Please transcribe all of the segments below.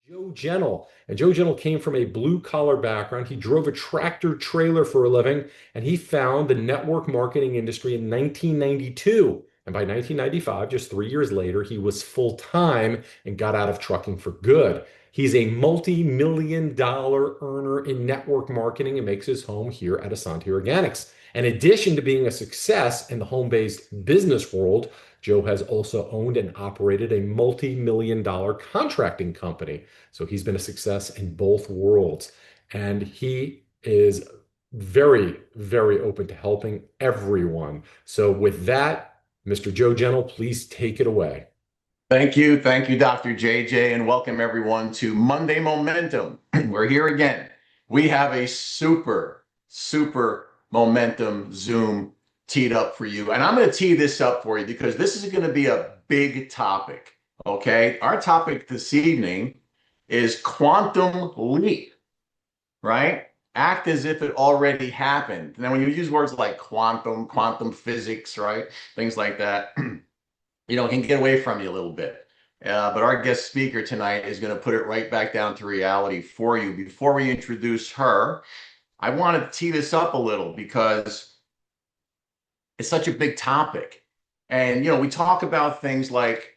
Joe Gentle. And Joe Gentle came from a blue collar background. He drove a tractor trailer for a living, and he found the network marketing industry in 1992. And by 1995, just 3 years later, he was full time and got out of trucking for good. He's a multi-million-dollar earner in network marketing and makes his home here at Asante Organics. In addition to being a success in the home-based business world, Joe has also owned and operated a multi-million-dollar contracting company. So he's been a success in both worlds. And he is very, very open to helping everyone. So with that, Mr. Joe Gentle, please take it away. Thank you, Dr. JJ, and welcome everyone to Monday Momentum. We're here again. We have a super momentum Zoom teed up for you, and I'm going to tee this up for you because this is going to be a big topic. Okay, our topic this evening is quantum leap, right? Act as if it already happened. Now, when you use words like quantum physics, right, things like that, can get away from you a little bit. But our guest speaker tonight is going to put it right back down to reality for you. Before we introduce her, I want to tee this up a little because it's such a big topic. And, we talk about things like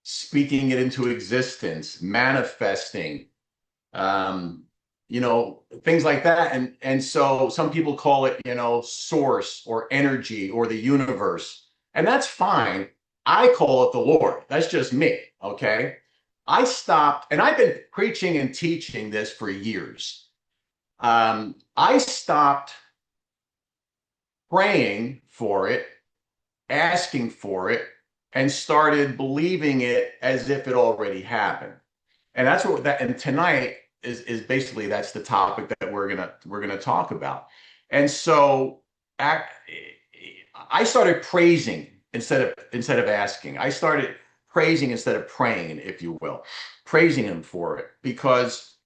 speaking it into existence, manifesting, things like that. And so some people call it, source or energy or the universe. And that's fine. I call it the Lord. That's just me, okay? I stopped, and I've been preaching and teaching this for years. I stopped praying for it, asking for it, and started believing it as if it already happened. And that's what that. And tonight is basically that's the topic that we're gonna talk about. And so I started praising instead of asking. I started praising instead of praying, if you will, praising him for it because,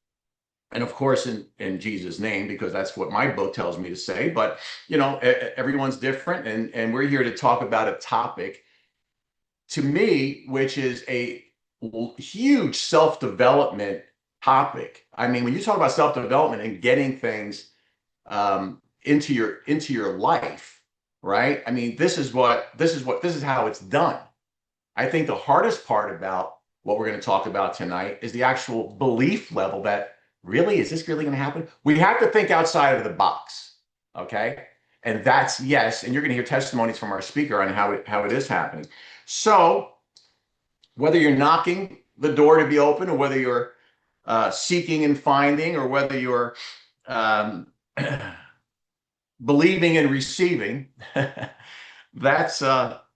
and of course in Jesus' name, because that's what my book tells me to say. But everyone's different, and we're here to talk about a topic to me, which is a huge self-development topic. I mean, when you talk about self-development and getting things into your life, right? I mean, this is how it's done. I think the hardest part about what we're going to talk about tonight is the actual belief level that is this really going to happen? We have to think outside of the box, okay? And that's yes. And you're going to hear testimonies from our speaker on how it is happening. So whether you're knocking the door to be open or whether you're seeking and finding or whether you're believing and receiving, that's up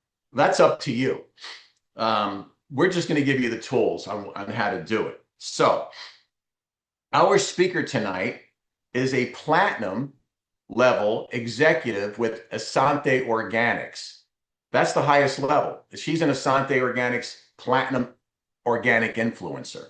to you. We're just going to give you the tools on how to do it. So our speaker tonight is a platinum level executive with Asante Organics. That's the highest level. She's an Asante Organics platinum organic influencer.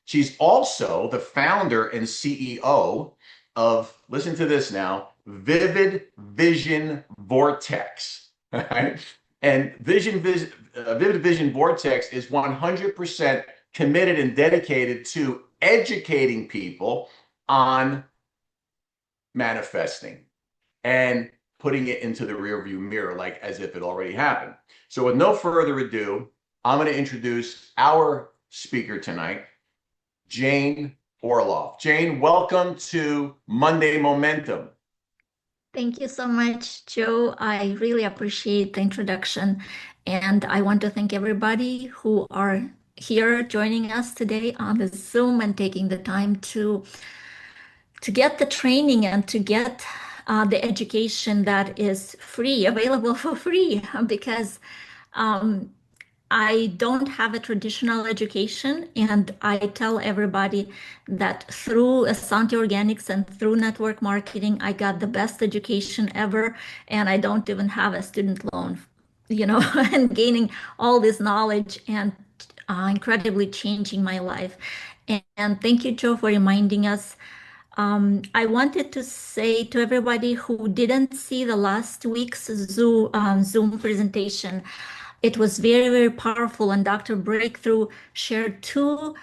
She's also the founder and CEO of, listen to this now, Vivid Vision Vortex. Right? And Vivid Vision Vortex is 100% committed and dedicated to educating people on manifesting and putting it into the rearview mirror, like as if it already happened. So with no further ado, I'm going to introduce our speaker tonight, Jane Orloff. Jane, welcome to Monday Momentum. Thank you so much, Joe. I really appreciate the introduction. And I want to thank everybody who are here joining us today on the Zoom and taking the time to get the training and to get the education that is free, available for free, because I don't have a traditional education, and I tell everybody that through Asante Organics and through network marketing, I got the best education ever, and I don't even have a student loan, and gaining all this knowledge and incredibly changing my life. And thank you, Joe, for reminding us. I wanted to say to everybody who didn't see the last week's Zoom presentation, it was very, very powerful. And Dr. Breakthrough shared two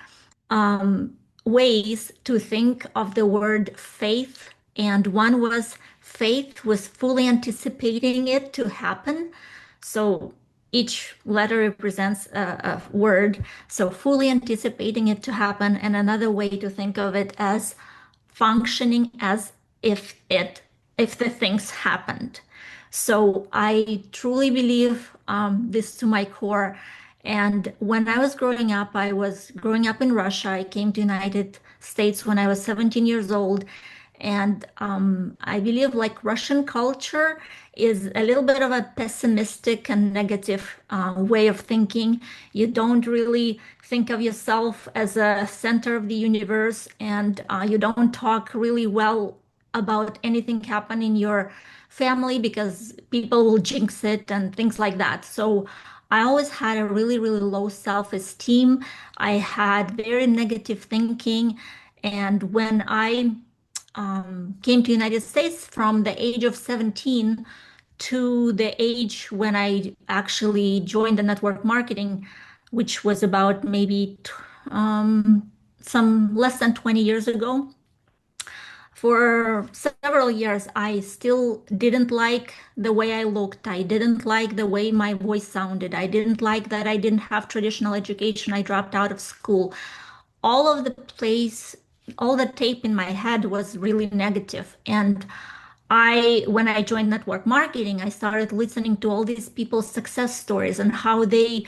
ways to think of the word faith. And one was faith was fully anticipating it to happen. So each letter represents a word. So fully anticipating it to happen. And another way to think of it as functioning as if the things happened. So I truly believe this to my core. And when I was growing up, I was growing up in Russia. I came to United States when I was 17 years old. And I believe like Russian culture is a little bit of a pessimistic and negative way of thinking. You don't really think of yourself as a center of the universe, and you don't talk really well about anything happening in your family because people will jinx it and things like that. So I always had a really, really low self-esteem. I had very negative thinking. And when I came to United States from the age of 17 to the age when I actually joined the network marketing, which was about maybe some less than 20 years ago. For several years, I still didn't like the way I looked. I didn't like the way my voice sounded. I didn't like that I didn't have traditional education. I dropped out of school. All of the place, all the tape in my head was really negative. And when I joined network marketing, I started listening to all these people's success stories and how they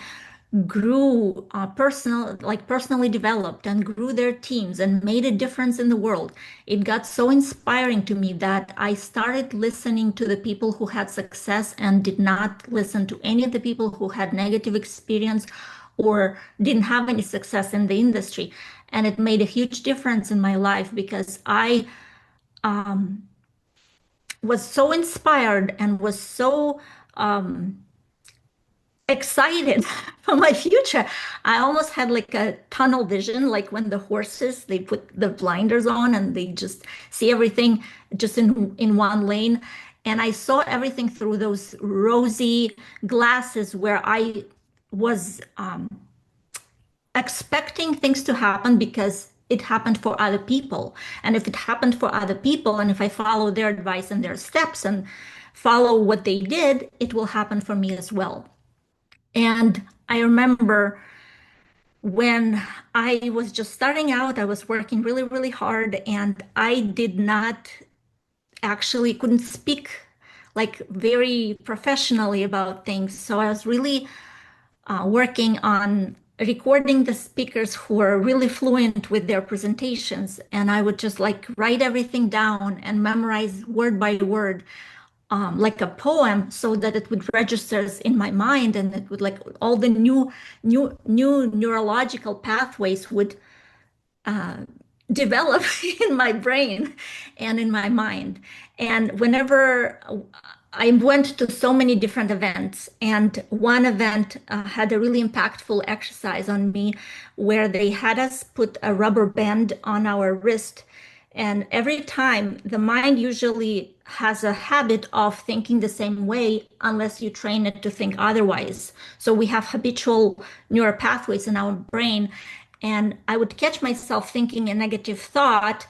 grew personally developed and grew their teams and made a difference in the world. It got so inspiring to me that I started listening to the people who had success and did not listen to any of the people who had negative experience or didn't have any success in the industry. And it made a huge difference in my life because I was so inspired and was so excited for my future. I almost had like a tunnel vision, like when the horses they put the blinders on and they just see everything just in one lane. And I saw everything through those rosy glasses where I was expecting things to happen because it happened for other people. And if it happened for other people, and if I follow their advice and their steps and follow what they did, it will happen for me as well. And I remember when I was just starting out, I was working really, really hard, and I did not actually couldn't speak like very professionally about things. So I was really working on recording the speakers who were really fluent with their presentations. And I would just like write everything down and memorize word by word like a poem so that it would register in my mind and it would like all the new neurological pathways would develop in my brain and in my mind. And whenever I went to so many different events, and one event had a really impactful exercise on me where they had us put a rubber band on our wrist. And every time the mind usually has a habit of thinking the same way unless you train it to think otherwise. So we have habitual neural pathways in our brain. And I would catch myself thinking a negative thought,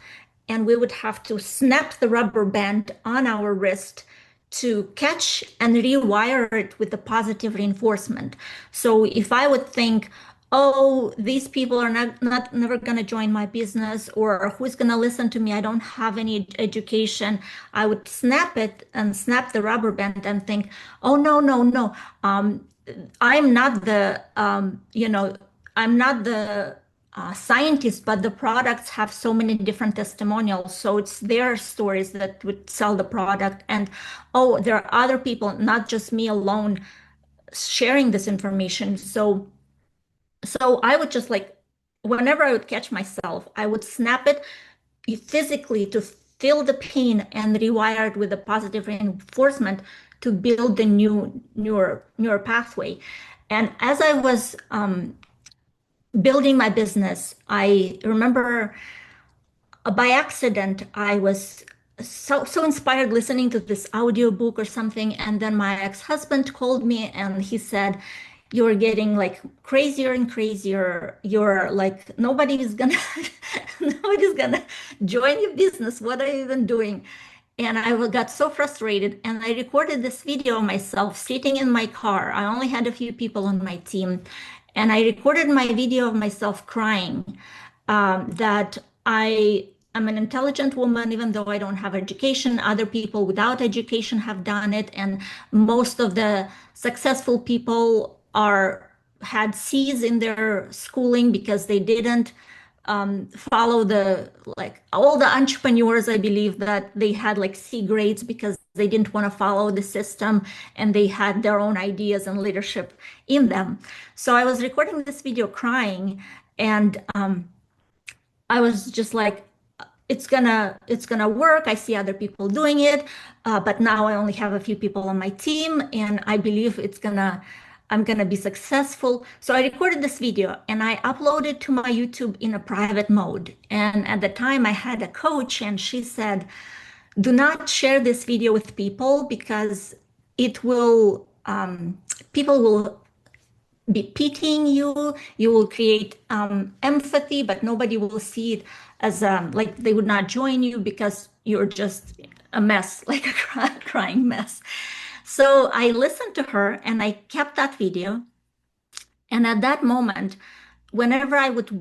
and we would have to snap the rubber band on our wrist to catch and rewire it with the positive reinforcement. So if I would think, oh, these people are not never going to join my business, or who's going to listen to me? I don't have any education. I would snap it and snap the rubber band and think, oh, no, no, no. I'm not the, I'm not the scientist, but the products have so many different testimonials. So it's their stories that would sell the product. And oh, there are other people, not just me alone, sharing this information. So I would just like, whenever I would catch myself, I would snap it physically to feel the pain and rewire it with a positive reinforcement to build the neural pathway. And as I was building my business, I remember by accident, I was so inspired listening to this audio book or something. And then my ex-husband called me and he said, you're getting like crazier and crazier. You're like, nobody's gonna nobody's gonna join your business. What are you even doing? And I got so frustrated, and I recorded this video of myself sitting in my car. I only had a few people on my team, and I recorded my video of myself crying, that I am an intelligent woman, even though I don't have education. Other people without education have done it, and most of the successful people are had C's in their schooling because they didn't follow the, like all the entrepreneurs, I believe that they had like C grades because they didn't want to follow the system, and they had their own ideas and leadership in them. So I was recording this video crying, and I was just like, it's gonna work. I see other people doing it, but now I only have a few people on my team, and I believe I'm gonna be successful. So I recorded this video and I uploaded to my YouTube in a private mode. And at the time, I had a coach, and she said, "Do not share this video with people because it will people will be pitying you. You will create empathy, but nobody will see it as like they would not join you because you're just a mess, like a crying mess." So I listened to her and I kept that video. And at that moment, whenever I would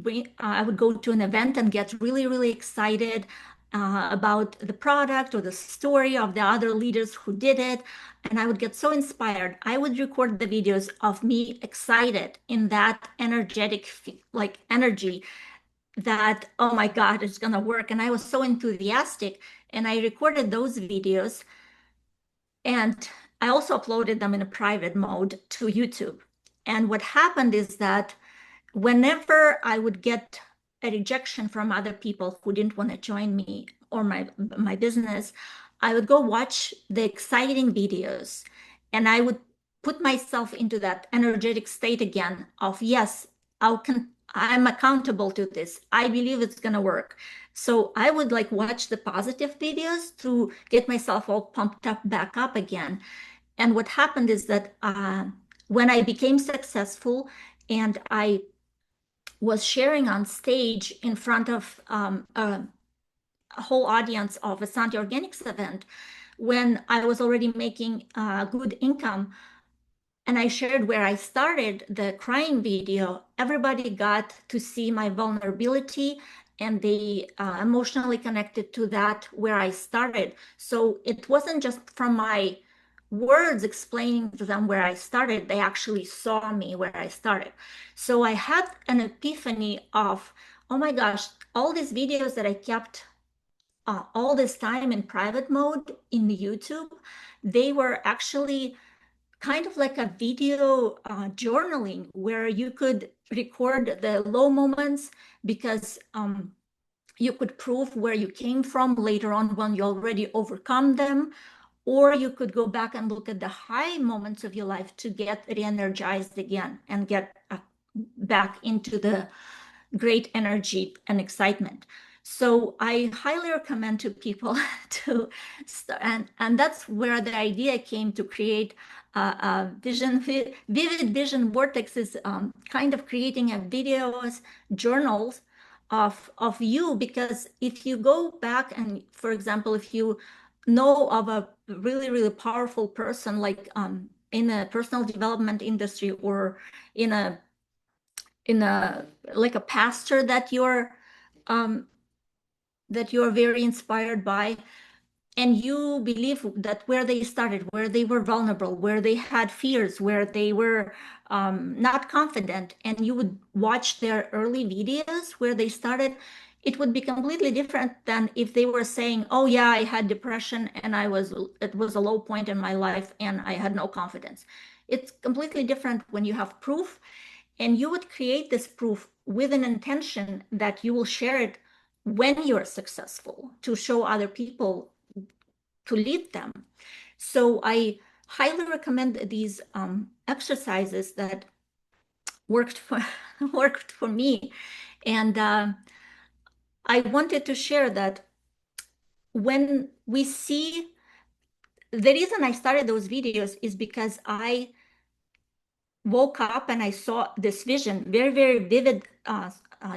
go to an event and get really, really excited about the product or the story of the other leaders who did it, and I would get so inspired, I would record the videos of me excited in that energetic, like energy that, oh my God, it's gonna work. And I was so enthusiastic, and I recorded those videos, and I also uploaded them in a private mode to YouTube. And what happened is that whenever I would get a rejection from other people who didn't want to join me or my business, I would go watch the exciting videos, and I would put myself into that energetic state again of, yes, I'm accountable to this. I believe it's gonna work. So I would like watch the positive videos to get myself all pumped up back up again. And what happened is that when I became successful and I was sharing on stage in front of a whole audience of a Santi Organics event, when I was already making good income, and I shared where I started the crying video, everybody got to see my vulnerability, and they emotionally connected to that where I started. So it wasn't just from my words explaining to them where I started, they actually saw me where I started. So I had an epiphany of, oh my gosh, all these videos that I kept all this time in private mode in YouTube, they were actually kind of like a video journaling where you could record the low moments because you could prove where you came from later on when you already overcome them, or you could go back and look at the high moments of your life to get re-energized again and get back into the great energy and excitement. So I highly recommend to people to start, and that's where the idea came to create a vivid vision vortex is kind of creating a videos journals of you, because if you go back and, for example, if you know of a really, really powerful person, like in a personal development industry, or in a like a pastor um, that you're very inspired by, and you believe that where they started, where they were vulnerable, where they had fears, where they were not confident, and you would watch their early videos where they started, it would be completely different than if they were saying, oh yeah, I had depression and it was a low point in my life and I had no confidence. It's completely different when you have proof, and you would create this proof with an intention that you will share it when you're successful to show other people, to lead them. So I highly recommend these exercises that worked for worked for me. And I wanted to share that when we see, the reason I started those videos is because I woke up and I saw this vision, very, very vivid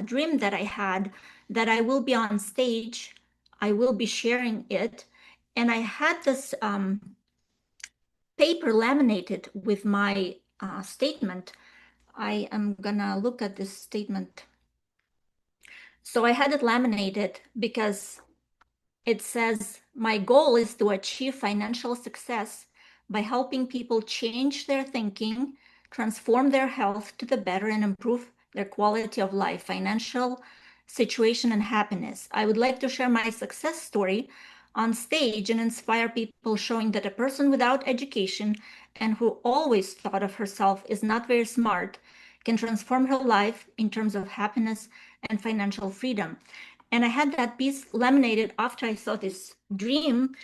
dream that I had, that I will be on stage, I will be sharing it. And I had this paper laminated with my statement. I am gonna look at this statement. So I had it laminated because it says, my goal is to achieve financial success by helping people change their thinking, transform their health to the better, and improve their quality of life, financial situation, and happiness. I would like to share my success story on stage and inspire people, showing that a person without education and who always thought of herself as not very smart can transform her life in terms of happiness and financial freedom. And I had that piece laminated after I saw this dream,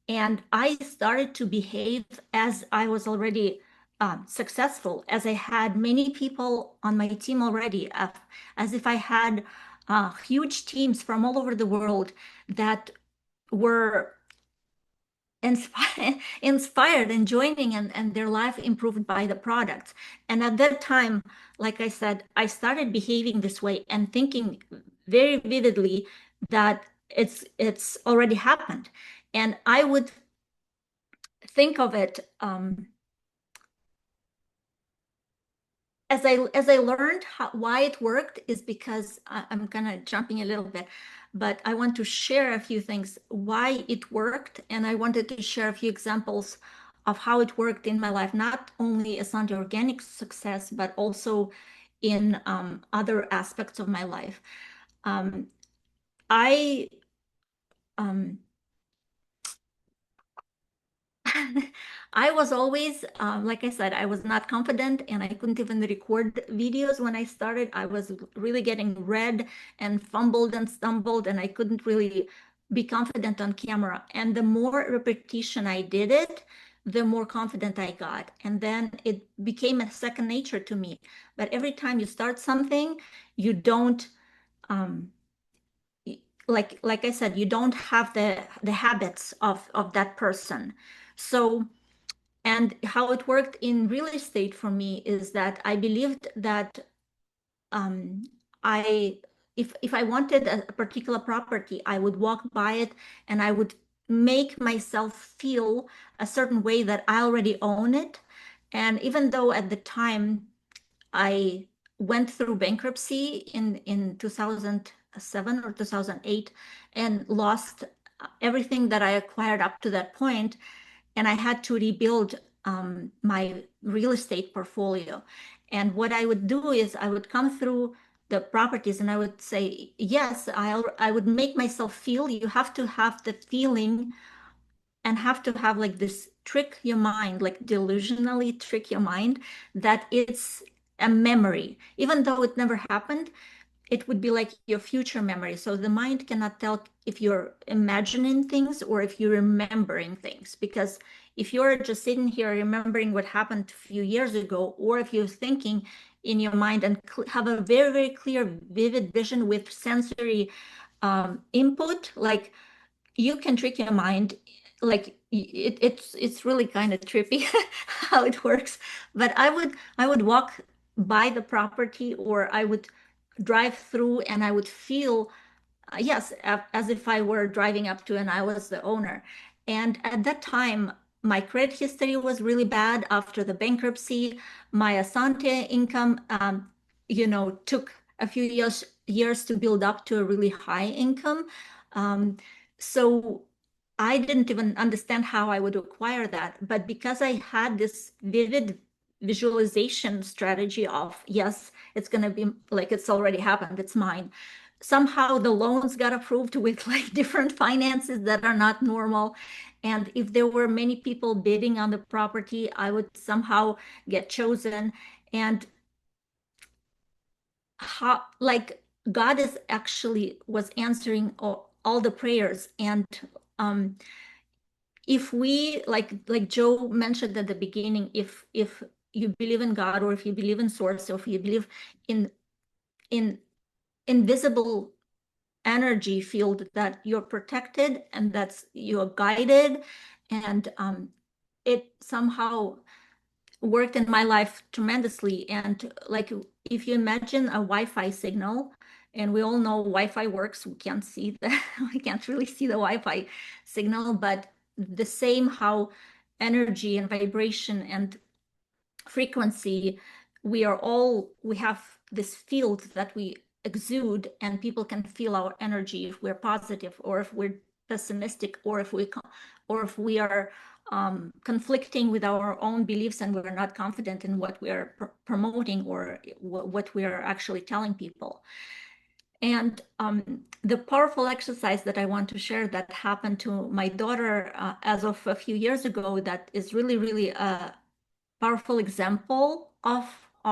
and I started to behave as I was already successful, as I had many people on my team already, as if I had huge teams from all over the world that were inspired and joining, and their life improved by the products. And at that time, like I said, I started behaving this way and thinking very vividly that it's already happened. And I would think of it as I learned why it worked, is because I'm kind of jumping a little bit, but I want to share a few things why it worked, and I wanted to share a few examples of how it worked in my life, not only Asante Organic success, but also in other aspects of my life. I I was always, like I said, I was not confident, and I couldn't even record videos when I started. I was really getting red and fumbled and stumbled, and I couldn't really be confident on camera. And the more repetition I did it, the more confident I got. And then it became a second nature to me. But every time you start something, you don't, um, like I said, you don't have the habits of that person. So, and how it worked in real estate for me is that I believed that um, I if I wanted a particular property, I would walk by it and I would make myself feel a certain way that I already own it. And even though at the time I went through bankruptcy in 2007 or 2008 and lost everything that I acquired up to that point, and I had to rebuild my real estate portfolio. And what I would do is I would come through the properties and I would say, yes, I would make myself feel. You have to have the feeling and have to have like this trick your mind, like delusionally trick your mind that it's a memory, even though it never happened. It would be like your future memory. So the mind cannot tell if you're imagining things or if you're remembering things. Because if you're just sitting here remembering what happened a few years ago, or if you're thinking in your mind and have a very, very clear, vivid vision with sensory input, like you can trick your mind. Like it's really kind of trippy how it works. But I would walk by the property, or I would drive through, and I would feel, yes, as if I were driving up to and I was the owner. And at that time, my credit history was really bad after the bankruptcy. My Asante income, took a few years to build up to a really high income. Um, so I didn't even understand how I would acquire that. But because I had this vivid visualization strategy of, yes, it's going to be like it's already happened, it's mine. Somehow the loans got approved with like different finances that are not normal. And if there were many people bidding on the property, I would somehow get chosen. And how, like, God is actually was answering all the prayers. And um, if we, like Joe mentioned at the beginning, if you believe in God, or if you believe in source, or if you believe in invisible energy field, that you're protected and that's you're guided, and it somehow worked in my life tremendously. And like, if you imagine a Wi-Fi signal, and we all know Wi-Fi works, we can't see the, we can't really see the Wi-Fi signal, but the same how energy and vibration and frequency, we have this field that we exude, and people can feel our energy if we're positive or if we're pessimistic, or if we are conflicting with our own beliefs and we're not confident in what we are promoting or what we are actually telling people. And the powerful exercise that I want to share that happened to my daughter as of a few years ago, that is really, really a powerful example of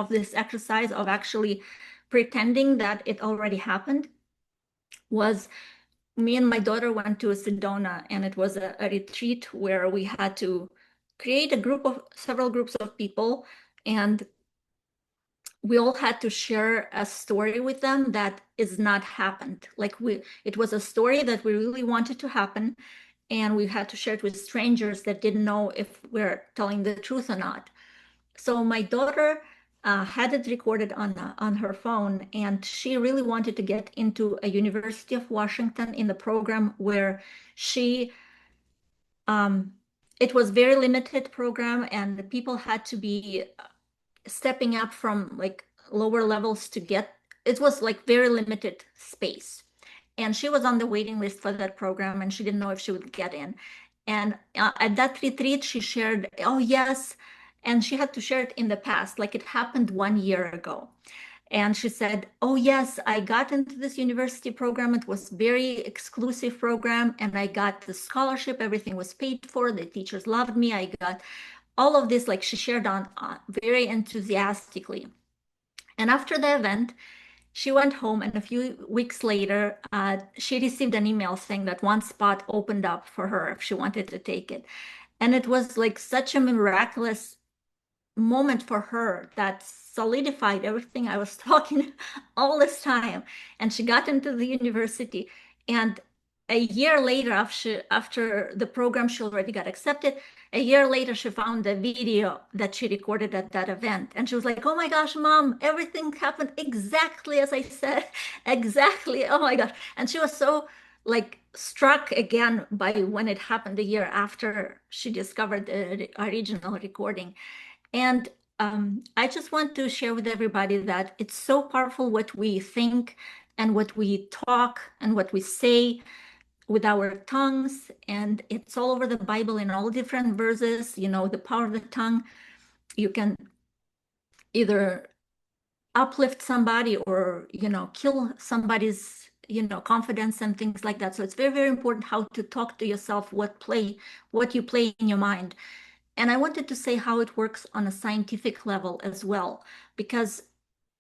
this exercise of actually pretending that it already happened, was me and my daughter went to Sedona, and it was a retreat where we had to create several groups of people, and we all had to share a story with them that is not happened. Like it was a story that we really wanted to happen, and we had to share it with strangers that didn't know if we're telling the truth or not. So my daughter had it recorded on her phone, and she really wanted to get into a University of Washington in the program where she it was very limited program, and the people had to be stepping up from like lower levels to get, it was like very limited space. And she was on the waiting list for that program, and she didn't know if she would get in. And at that retreat, she shared, oh, yes. And she had to share it in the past, like it happened 1 year ago. And she said, oh, yes, I got into this university program. It was very exclusive program, and I got the scholarship. Everything was paid for. The teachers loved me. I got all of this, like she shared on very enthusiastically. And after the event, she went home, and a few weeks later, she received an email saying that one spot opened up for her if she wanted to take it. And it was like such a miraculous moment for her that solidified everything I was talking all this time. And she got into the university. And a year later, after the program, she already got accepted. A year later, she found a video that she recorded at that event. And she was like, oh my gosh, Mom, everything happened exactly as I said. Exactly. Oh my gosh. And she was so like struck again by when it happened a year after she discovered the original recording. And I just want to share with everybody that it's so powerful what we think and what we talk and what we say with our tongues. And it's all over the Bible in all different verses, you know, the power of the tongue. You can either uplift somebody or, you know, kill somebody's, you know, confidence and things like that. So it's very, very important how to talk to yourself, what you play in your mind. And I wanted to say how it works on a scientific level as well, because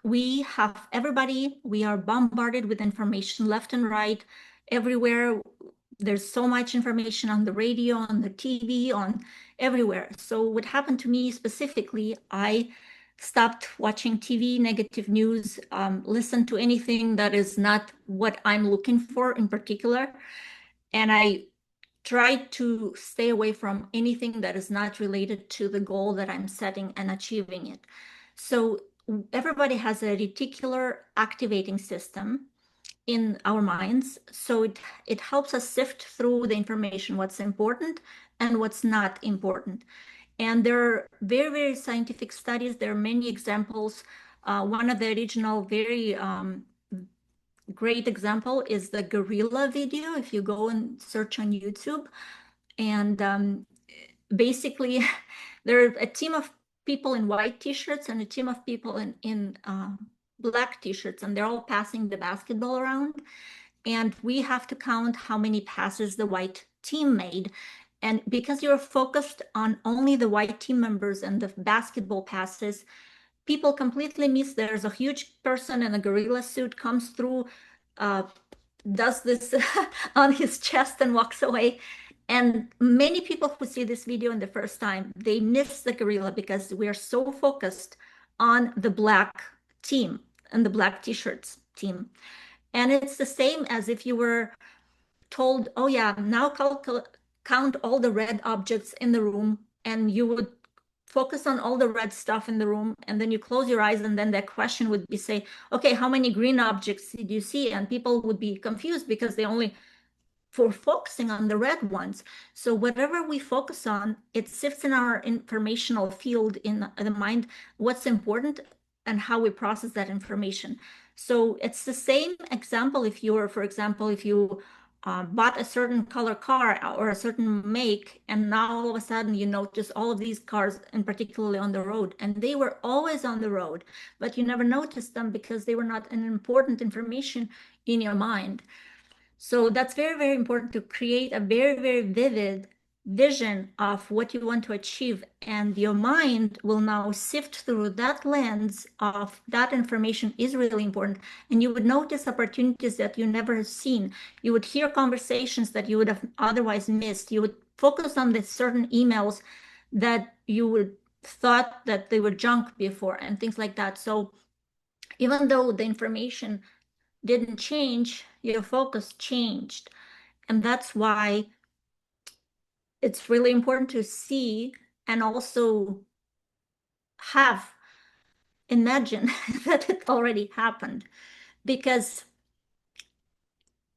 we are bombarded with information left and right, everywhere. There's so much information on the radio, on the TV, on everywhere. So what happened to me specifically, I stopped watching TV, negative news, listen to anything that is not what I'm looking for in particular. And I try to stay away from anything that is not related to the goal that I'm setting and achieving it. So everybody has a reticular activating system in our minds. So it helps us sift through the information, what's important and what's not important. And there are very, very scientific studies. There are many examples. One of the original very great example is the gorilla video. If you go and search on YouTube, and basically there are a team of people in white t-shirts and a team of people in black t-shirts, and they're all passing the basketball around, and we have to count how many passes the white team made. And because you're focused on only the white team members and the basketball passes, people completely miss there's a huge person in a gorilla suit comes through, does this on his chest and walks away. And many people who see this video in the first time, they miss the gorilla because we are so focused on the black team and the black t-shirts team. And it's the same as if you were told, oh yeah, now count all the red objects in the room, and you would focus on all the red stuff in the room, and then you close your eyes, and then that question would be say, okay, how many green objects did you see? And people would be confused because they only for focusing on the red ones. So whatever we focus on, it sifts in our informational field in the mind, what's important and how we process that information. So it's the same example if you're, for example, if you bought a certain color car or a certain make, and now all of a sudden you notice all of these cars, and particularly on the road, and they were always on the road, but you never noticed them because they were not an important information in your mind. So that's very, very important to create a very, very vivid vision of what you want to achieve. And your mind will now sift through that lens of that information is really important. And you would notice opportunities that you never have seen. You would hear conversations that you would have otherwise missed. You would focus on the certain emails that you would thought that they were junk before and things like that. So even though the information didn't change, your focus changed. And that's why it's really important to see and also imagine that it already happened, because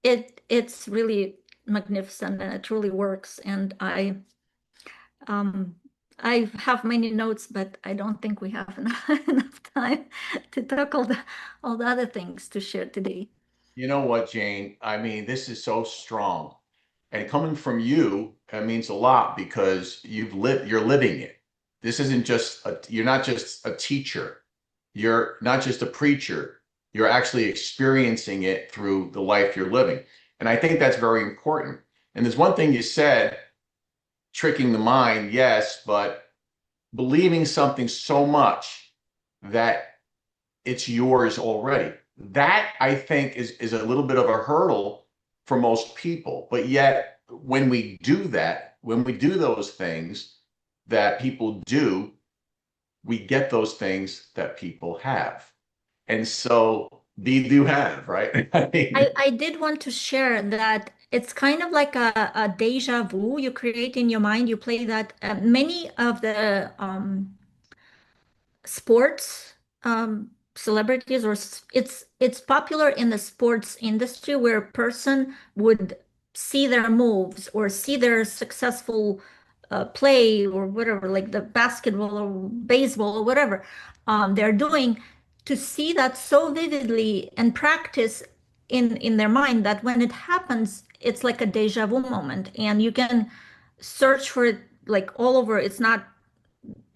it's really magnificent and it truly works. And I have many notes, but I don't think we have enough time to talk all the other things to share today. You know what, Jane? I mean, this is so strong. And coming from you, that means a lot because you're living it. This isn't you're not just a teacher. You're not just a preacher. You're actually experiencing it through the life you're living. And I think that's very important. And there's one thing you said, tricking the mind, yes, but believing something so much that it's yours already. That I think is a little bit of a hurdle for most people. But yet, when we do that, when we do those things that people do, we get those things that people have. And so we do have, right? I did want to share that it's kind of like a deja vu you create in your mind. You play that many of the sports celebrities, or it's popular in the sports industry where a person would see their moves or see their successful play or whatever, like the basketball or baseball or whatever they're doing, to see that so vividly and practice in their mind that when it happens, it's like a deja vu moment, and you can search for it like all over. It's not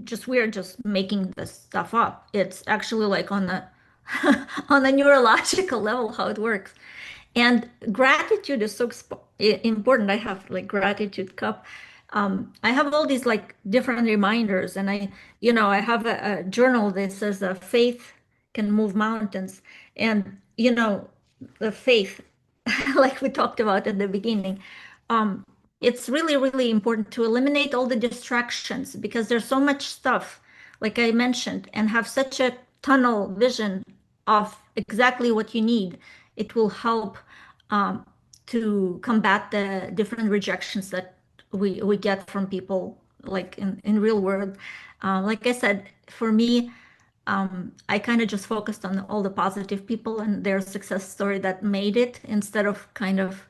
just we're just making this stuff up. It's actually like on the on a neurological level how it works. And gratitude is so important. I have like gratitude cup. I have all these like different reminders, and I have a journal that says faith can move mountains, and the faith, like we talked about at the beginning. Um, it's really, really important to eliminate all the distractions because there's so much stuff, like I mentioned, and have such a tunnel vision of exactly what you need. It will help to combat the different rejections that we get from people, like in real world. Like I said, for me, I kind of just focused on all the positive people and their success story that made it, instead of kind of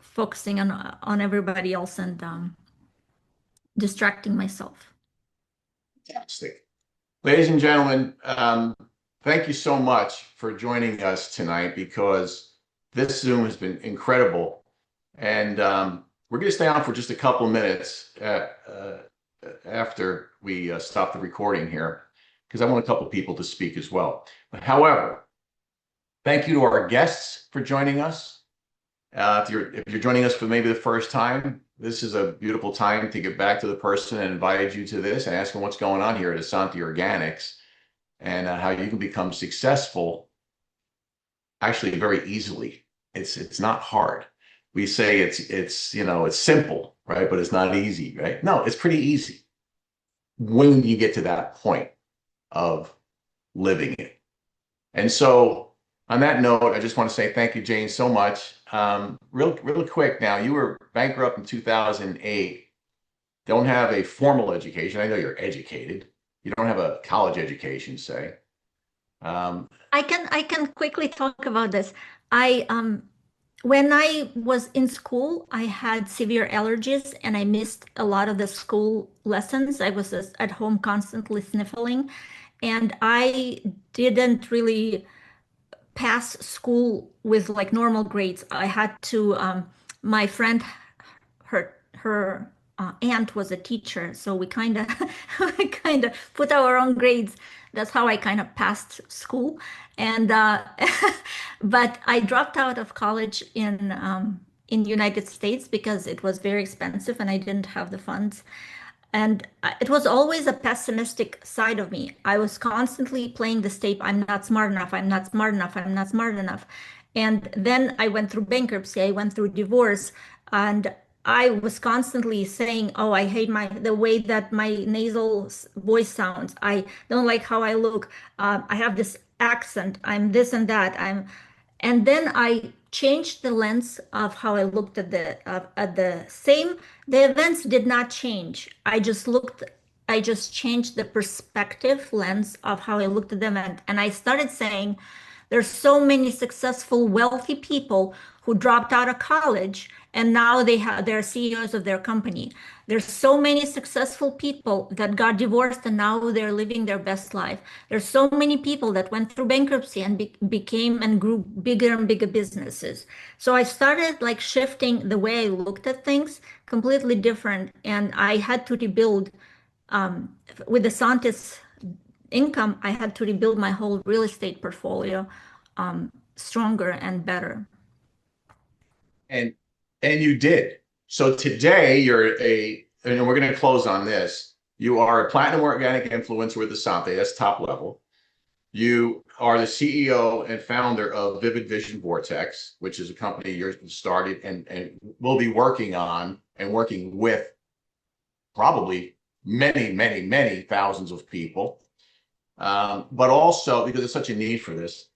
focusing on everybody else and distracting myself. Fantastic. Ladies and gentlemen, thank you so much for joining us tonight, because this Zoom has been incredible. And we're going to stay on for just a couple of minutes after we stop the recording here, because I want a couple of people to speak as well. But however, thank you to our guests for joining us. If you're joining us for maybe the first time, this is a beautiful time to get back to the person that invited you to this and ask them what's going on here at Asanti Organics, and how you can become successful actually very easily. It's not hard. We say it's simple, right? But it's not easy, right? No, it's pretty easy when you get to that point of living it. And so on that note, I just want to say thank you, Jane, so much. Real quick now, you were bankrupt in 2008. don't have a formal education. I know you're educated. You don't have a college education, say. I can quickly talk about this. I when I was in school, I had severe allergies and I missed a lot of the school lessons. I was just at home constantly sniffling, and I didn't really pass school with like normal grades. I had to, my friend, her aunt was a teacher, so we kind of we kind of put our own grades. That's how I kind of passed school. And but I dropped out of college in the United States because it was very expensive and I didn't have the funds. And it was always a pessimistic side of me. I was constantly playing this tape. I'm not smart enough. I'm not smart enough. I'm not smart enough. And then I went through bankruptcy. I went through divorce. And I was constantly saying, "Oh, I hate the way that my nasal voice sounds. I don't like how I look. I have this accent. I'm this and that. And then I changed the lens of how I looked at the same. The events did not change. I just changed the perspective lens of how I looked at them, and I started saying, there's so many successful, wealthy people who dropped out of college and now they're CEOs of their company. There's so many successful people that got divorced and now they're living their best life. There's so many people that went through bankruptcy and became and grew bigger and bigger businesses. So I started like shifting the way I looked at things completely different, and I had to rebuild with the Santis income. I had to rebuild my whole real estate portfolio stronger and better. And you did. So today and we're going to close on this. You are a platinum organic influencer with Asante. That's top level. You are the CEO and founder of Vivid Vision Vortex, which is a company you're started and will be working on and working with probably many, many, many thousands of people. But also because there's such a need for this,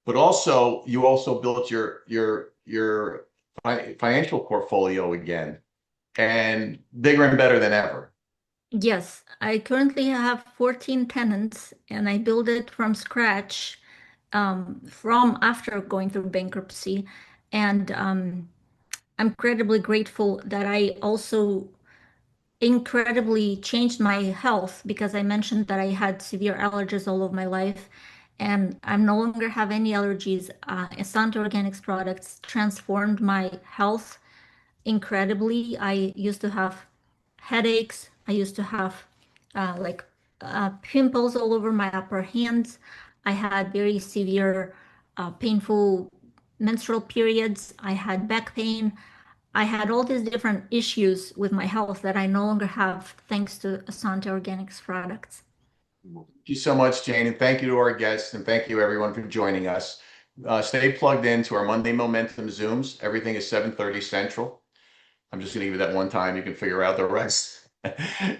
but also you also built your financial portfolio again, and bigger and better than ever. Yes, I currently have 14 tenants and I built it from scratch from after going through bankruptcy. And I'm incredibly grateful that I also incredibly changed my health because I mentioned that I had severe allergies all of my life, and I no longer have any allergies. Asante Organics products transformed my health incredibly. I used to have headaches. I used to have like pimples all over my upper hands. I had very severe, painful menstrual periods. I had back pain. I had all these different issues with my health that I no longer have thanks to Asante Organics products. Thank you so much, Jane, and thank you to our guests, and thank you everyone for joining us. Stay plugged in to our Monday Momentum Zooms. Everything is 7:30 Central. I'm just going to give you that one time. You can figure out the rest.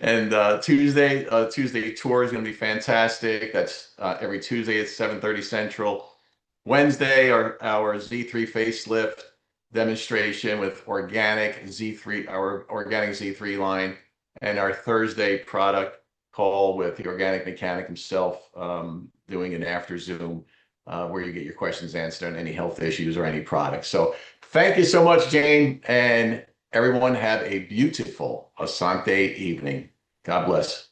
And Tuesday tour is going to be fantastic. That's every Tuesday at 7:30 Central. Wednesday, our Z3 facelift demonstration with organic Z3, our organic Z3 line, and our Thursday product call with the organic mechanic himself, doing an after Zoom where you get your questions answered on any health issues or any products. So thank you so much, Jane, and everyone have a beautiful Asante evening. God bless.